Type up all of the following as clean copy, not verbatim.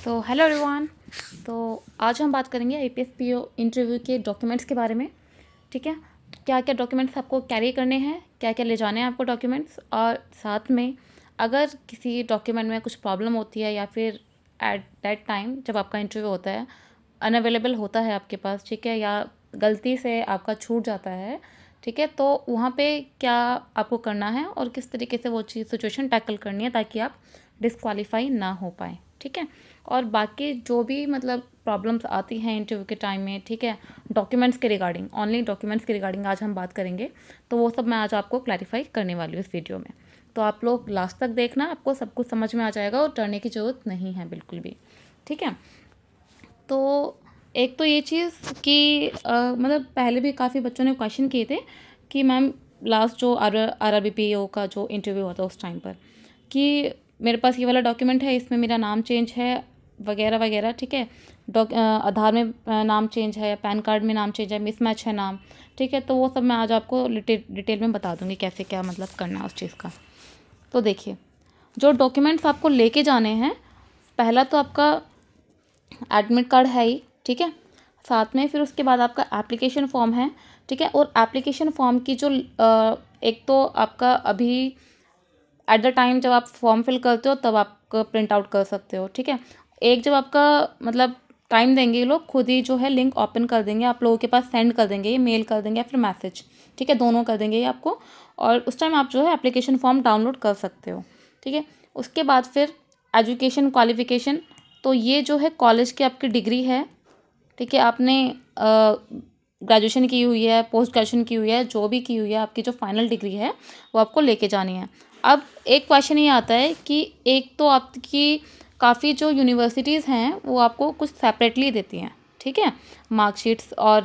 तो hello everyone. तो आज हम बात करेंगे आईपीएस पीओ इंटरव्यू के डॉक्यूमेंट्स के बारे में। ठीक है, क्या क्या डॉक्यूमेंट्स आपको कैरी करने हैं, क्या क्या ले जाने हैं आपको डॉक्यूमेंट्स, और साथ में अगर किसी डॉक्यूमेंट में कुछ प्रॉब्लम होती है या फिर एट दैट टाइम जब आपका इंटरव्यू होता है अनअवेलेबल होता है आपके पास, ठीक है, या गलती से आपका छूट जाता है, ठीक है, तो वहाँ पे क्या आपको करना है और किस तरीके से वो चीज़ सिचुएशन टैकल करनी है ताकि आप डिस्क्वालीफाई ना हो पाए। ठीक है, और बाकी जो भी मतलब प्रॉब्लम्स आती हैं इंटरव्यू के टाइम में, ठीक है, डॉक्यूमेंट्स के रिगार्डिंग, ओनली डॉक्यूमेंट्स के रिगार्डिंग आज हम बात करेंगे। तो वो सब मैं आज आपको क्लैरिफाई करने वाली हूँ इस वीडियो में। तो आप लोग लास्ट तक देखना, आपको सब कुछ समझ में आ जाएगा और डरने की ज़रूरत नहीं है बिल्कुल भी। ठीक है, तो एक तो ये चीज़ कि मतलब पहले भी काफ़ी बच्चों ने क्वेश्चन किए थे कि मैम लास्ट जो RRBPO का जो इंटरव्यू हुआ था उस टाइम पर कि मेरे पास ये वाला डॉक्यूमेंट है, इसमें मेरा नाम चेंज है वगैरह वगैरह। ठीक है, आधार में नाम चेंज है, पैन कार्ड में नाम चेंज है, मिसमैच है नाम। ठीक है, तो वो सब मैं आज आपको डिटेल में बता दूँगी कैसे क्या मतलब करना है उस चीज़ का। तो देखिए, जो डॉक्यूमेंट्स आपको लेके जाने हैं, पहला तो आपका एडमिट कार्ड है ही, ठीक है, साथ में फिर उसके बाद आपका एप्लीकेशन फॉर्म है। ठीक है, और एप्लीकेशन फॉर्म की जो एक तो आपका अभी एट द टाइम जब आप फॉर्म फिल करते हो तब आप प्रिंट आउट कर सकते हो। ठीक है, एक जब आपका मतलब टाइम देंगे ये लोग, खुद ही जो है लिंक ओपन कर देंगे, आप लोगों के पास सेंड कर देंगे, ये मेल कर देंगे या फिर मैसेज। ठीक है, दोनों कर देंगे ये आपको, और उस टाइम आप जो है एप्लीकेशन फॉर्म डाउनलोड कर सकते हो। ठीक है, उसके बाद फिर एजुकेशन क्वालिफिकेशन, तो ये जो है कॉलेज की आपकी डिग्री है। ठीक है, आपने ग्रेजुएशन की हुई है, पोस्ट ग्रेजुएशन की हुई है, जो भी की हुई है, आपकी जो फाइनल डिग्री है वो आपको लेके जानी है। अब एक क्वेश्चन ये आता है कि एक तो आपकी काफ़ी जो यूनिवर्सिटीज़ हैं वो आपको कुछ सेपरेटली देती हैं, ठीक है, मार्कशीट्स और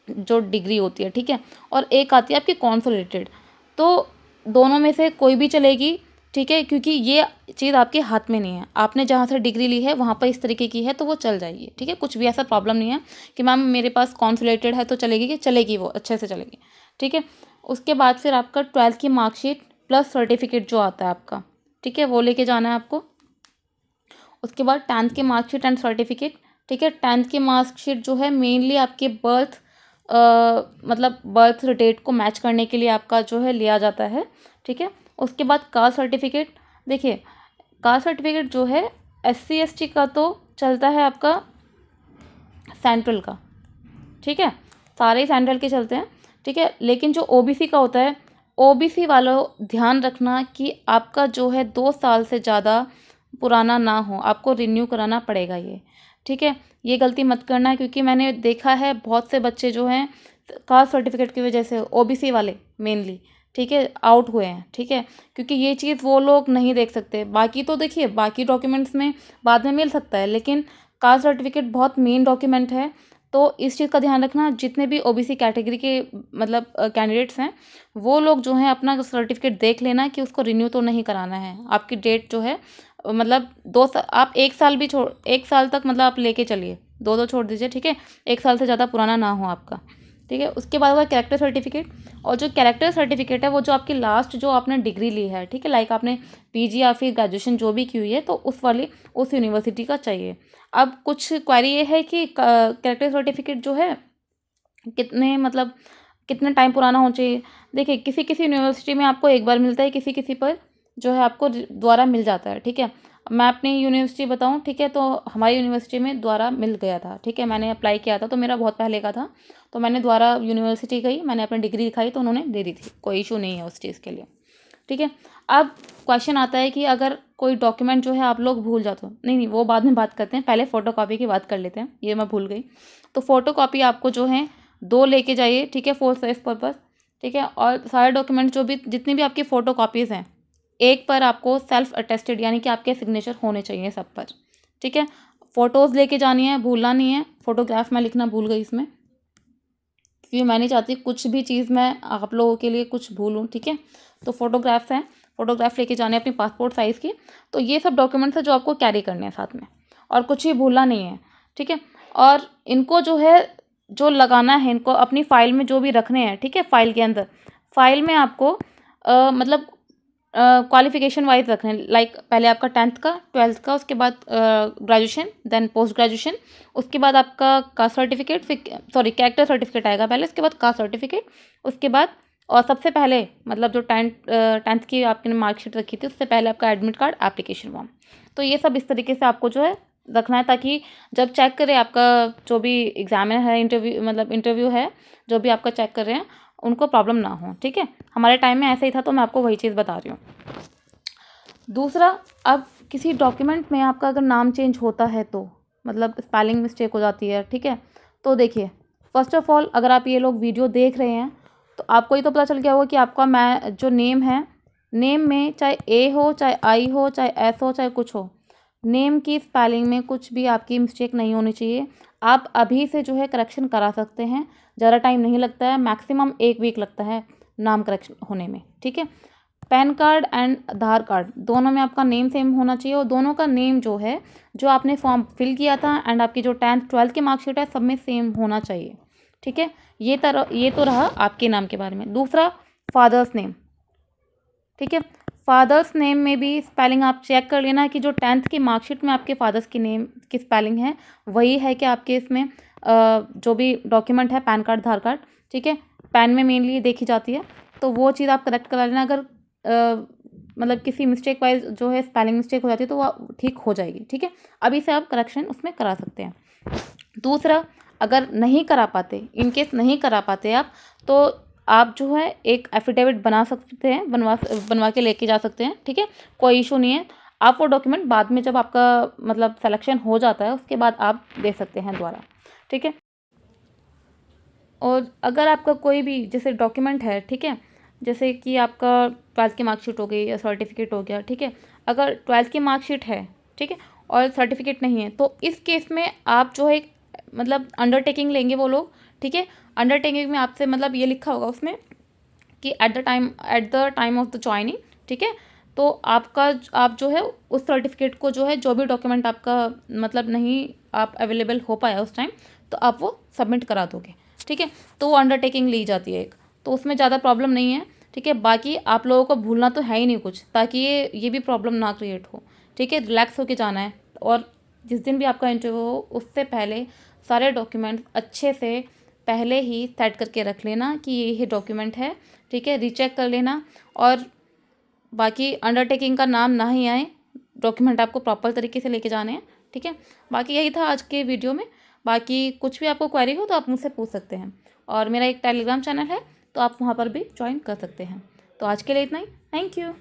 जो डिग्री होती है, ठीक है, और एक आती है आपकी कॉन्सोलिडेटेड। तो दोनों में से कोई भी चलेगी, ठीक है, क्योंकि ये चीज़ आपके हाथ में नहीं है, आपने जहाँ से डिग्री ली है वहाँ पर इस तरीके की है तो वो चल जाएगी। ठीक है, कुछ भी ऐसा प्रॉब्लम नहीं है कि मैम मेरे पास कॉन्सोलिडेटेड है तो चलेगी, कि चलेगी, वो अच्छे से चलेगी। ठीक है, उसके बाद फिर आपका 12th की मार्कशीट प्लस सर्टिफिकेट जो आता है आपका, ठीक है, वो लेके जाना है आपको। उसके बाद 10th की मार्कशीट एंड सर्टिफिकेट। ठीक है, 10th की मार्कशीट जो है मेनली आपके बर्थ मतलब बर्थ डेट को मैच करने के लिए आपका जो है लिया जाता है। ठीक है, उसके बाद कास्ट सर्टिफिकेट। देखिए, कास्ट सर्टिफिकेट जो है SC ST का तो चलता है आपका सेंट्रल का, ठीक है, सारे ही सेंट्रल के चलते हैं। ठीक है, लेकिन जो OBC का होता है, OBC वालों ध्यान रखना कि आपका जो है 2 साल से ज़्यादा पुराना ना हो, आपको रिन्यू कराना पड़ेगा ये। ठीक है, ये गलती मत करना, क्योंकि मैंने देखा है बहुत से बच्चे जो हैं कास्ट सर्टिफिकेट की वजह से, OBC वाले मेनली, ठीक है, आउट हुए हैं। ठीक है, क्योंकि ये चीज़ वो लोग नहीं देख सकते। बाकी तो देखिए, बाकी डॉक्यूमेंट्स में बाद में मिल सकता है, लेकिन कास्ट सर्टिफिकेट बहुत मेन डॉक्यूमेंट है। तो इस चीज़ का ध्यान रखना, जितने भी OBC कैटेगरी के मतलब कैंडिडेट्स हैं वो लोग जो हैं अपना सर्टिफिकेट देख लेना कि उसको रिन्यू तो नहीं कराना है। आपकी डेट जो है मतलब आप 1 साल भी छोड़, 1 साल तक मतलब आप लेके चलिए, 2 छोड़ दीजिए। ठीक है, 1 साल से ज़्यादा पुराना ना हो आपका। ठीक है, उसके बाद होगा कैरेक्टर सर्टिफिकेट, और जो कैरेक्टर सर्टिफिकेट है वो जो आपकी लास्ट जो आपने डिग्री ली है, ठीक है, लाइक आपने PG या फिर ग्रेजुएशन जो भी की हुई है, तो उस यूनिवर्सिटी का चाहिए। अब कुछ क्वेरी ये है कि कैरेक्टर सर्टिफिकेट जो है कितने मतलब कितने टाइम पुराना होना चाहिए। देखिए, किसी किसी यूनिवर्सिटी में आपको एक बार मिलता है, किसी किसी पर जो है आपको दोबारा मिल जाता है। ठीक है, मैं अपनी यूनिवर्सिटी बताऊं, ठीक है, तो हमारी यूनिवर्सिटी में दोबारा मिल गया था। ठीक है, मैंने अप्लाई किया था तो मेरा बहुत पहले का था, तो मैंने दोबारा यूनिवर्सिटी गई, मैंने अपनी डिग्री दिखाई तो उन्होंने दे दी थी, कोई इशू नहीं है उस चीज़ के लिए। ठीक है, अब क्वेश्चन आता है कि अगर कोई डॉक्यूमेंट जो है आप लोग भूल जाते हो, नहीं नहीं वो बाद में बात करते हैं, पहले फ़ोटोकॉपी की बात कर लेते हैं, ये मैं भूल गई। तो फ़ोटोकॉपी आपको जो है 2 लेके जाइए, ठीक है, फॉर सेफ पर्पज़। ठीक है, और सारे डॉक्यूमेंट जो भी जितनी भी आपकी फ़ोटोकॉपीज़ हैं, एक पर आपको सेल्फ अटेस्टेड यानी कि आपके सिग्नेचर होने चाहिए सब पर। ठीक है, फ़ोटोज़ लेके जानी है, भूलना नहीं है। फ़ोटोग्राफ मैं लिखना भूल गई इसमें, क्योंकि मैं नहीं चाहती कुछ भी चीज़ मैं आप लोगों के लिए कुछ भूलूँ। ठीक है, तो फ़ोटोग्राफ्स हैं, फ़ोटोग्राफ लेके जाने हैं अपनी पासपोर्ट साइज़ की। तो ये सब डॉक्यूमेंट्स हैं जो आपको कैरी करने हैं साथ में, और कुछ भी भूलना नहीं है। ठीक है, और इनको जो है जो लगाना है, इनको अपनी फ़ाइल में जो भी रखने हैं, ठीक है, फ़ाइल के अंदर, फ़ाइल में आपको मतलब क्वालिफिकेशन वाइज रख रहे हैं, लाइक पहले आपका 10th का, 12th का, उसके बाद ग्रेजुएशन, देन पोस्ट ग्रेजुएशन, उसके बाद आपका कास्ट सर्टिफिकेट, फिर कैरेक्टर सर्टिफिकेट आएगा पहले, उसके बाद कास्ट सर्टिफिकेट, उसके बाद और सबसे पहले मतलब जो 10th की आपने मार्कशीट रखी थी उससे पहले आपका एडमिट कार्ड, एप्लीकेशन फॉर्म। तो ये सब इस तरीके से आपको जो है रखना है, ताकि जब चेक करें आपका जो भी एग्जामिनर है, इंटरव्यू है, जो भी आपका चेक कर रहे हैं उनको प्रॉब्लम ना हो। ठीक है, हमारे टाइम में ऐसे ही था, तो मैं आपको वही चीज़ बता रही हूँ। दूसरा, अब किसी डॉक्यूमेंट में आपका अगर नाम चेंज होता है तो मतलब स्पेलिंग मिस्टेक हो जाती है। ठीक है, तो देखिए, फर्स्ट ऑफ ऑल अगर आप ये लोग वीडियो देख रहे हैं तो आपको ये तो पता चल गया होगा कि आपका मैं जो नेम है, नेम में चाहे ए हो, चाहे आई हो, चाहे एस हो, चाहे कुछ हो, नेम की स्पेलिंग में कुछ भी आपकी मिस्टेक नहीं होनी चाहिए। आप अभी से जो है करेक्शन करा सकते हैं, ज़्यादा टाइम नहीं लगता है, मैक्सिमम 1 वीक लगता है नाम करेक्शन होने में। ठीक है, pan card and Aadhaar card दोनों में आपका नेम सेम होना चाहिए, और दोनों का नेम जो है, जो आपने फॉर्म फिल किया था एंड आपकी जो 10th 12th की मार्कशीट है, सब में सेम होना चाहिए। ठीक है, ये तो रहा आपके नाम के बारे में। दूसरा, फादर्स नेम। ठीक है, फादर्स नेम में भी स्पेलिंग आप चेक कर लेना कि जो 10th की मार्कशीट में आपके फादर्स की नेम की स्पेलिंग है वही है कि आपके इसमें जो भी डॉक्यूमेंट है, पैन कार्ड, आधार कार्ड, ठीक है, पैन में मेनली देखी जाती है, तो वो चीज़ आप करेक्ट करा लेना। अगर मतलब किसी मिस्टेक वाइज जो है स्पेलिंग मिस्टेक हो जाती है तो वो ठीक हो जाएगी। ठीक है, अभी से आप करेक्शन उसमें करा सकते हैं। दूसरा, अगर नहीं करा पाते, इन केस नहीं करा पाते आप, तो आप जो है एक एफिडेविट बना सकते हैं, बनवा के लेके जा सकते हैं। ठीक है, कोई इशू नहीं है। आप वो डॉक्यूमेंट बाद में जब आपका मतलब सिलेक्शन हो जाता है उसके बाद आप दे सकते हैं दोबारा। ठीक है, और अगर आपका कोई भी जैसे डॉक्यूमेंट है, ठीक है, जैसे कि आपका 12th की मार्कशीट हो गई या सर्टिफिकेट हो गया, ठीक है, अगर 12th की मार्कशीट है, ठीक है, और सर्टिफिकेट नहीं है, तो इस केस में आप जो है मतलब अंडरटेकिंग लेंगे वो लोग। ठीक है, अंडरटेकिंग में आपसे मतलब ये लिखा होगा उसमें कि at the time of the joining, ठीक है, तो आप जो है उस सर्टिफिकेट को जो है, जो भी डॉक्यूमेंट आपका मतलब नहीं आप अवेलेबल हो पाया उस टाइम, तो आप वो सबमिट करा दोगे। ठीक है, तो वो अंडरटेकिंग ली जाती है एक, तो उसमें ज़्यादा प्रॉब्लम नहीं है। ठीक है, बाकी आप लोगों को भूलना तो है ही नहीं कुछ, ताकि ये भी प्रॉब्लम ना क्रिएट हो। ठीक है, रिलैक्स होके जाना है, और जिस दिन भी आपका इंटरव्यू हो उससे पहले सारे डॉक्यूमेंट्स अच्छे से पहले ही सेट करके रख लेना कि ये डॉक्यूमेंट है। ठीक है, रीचेक कर लेना, और बाकी अंडरटेकिंग का नाम ना ही आए, डॉक्यूमेंट आपको प्रॉपर तरीके से लेके जाने हैं। ठीक है, बाकी यही था आज के वीडियो में। बाकी कुछ भी आपको क्वेरी हो तो आप मुझसे पूछ सकते हैं, और मेरा एक टेलीग्राम चैनल है तो आप वहाँ पर भी ज्वाइन कर सकते हैं। तो आज के लिए इतना ही, थैंक यू।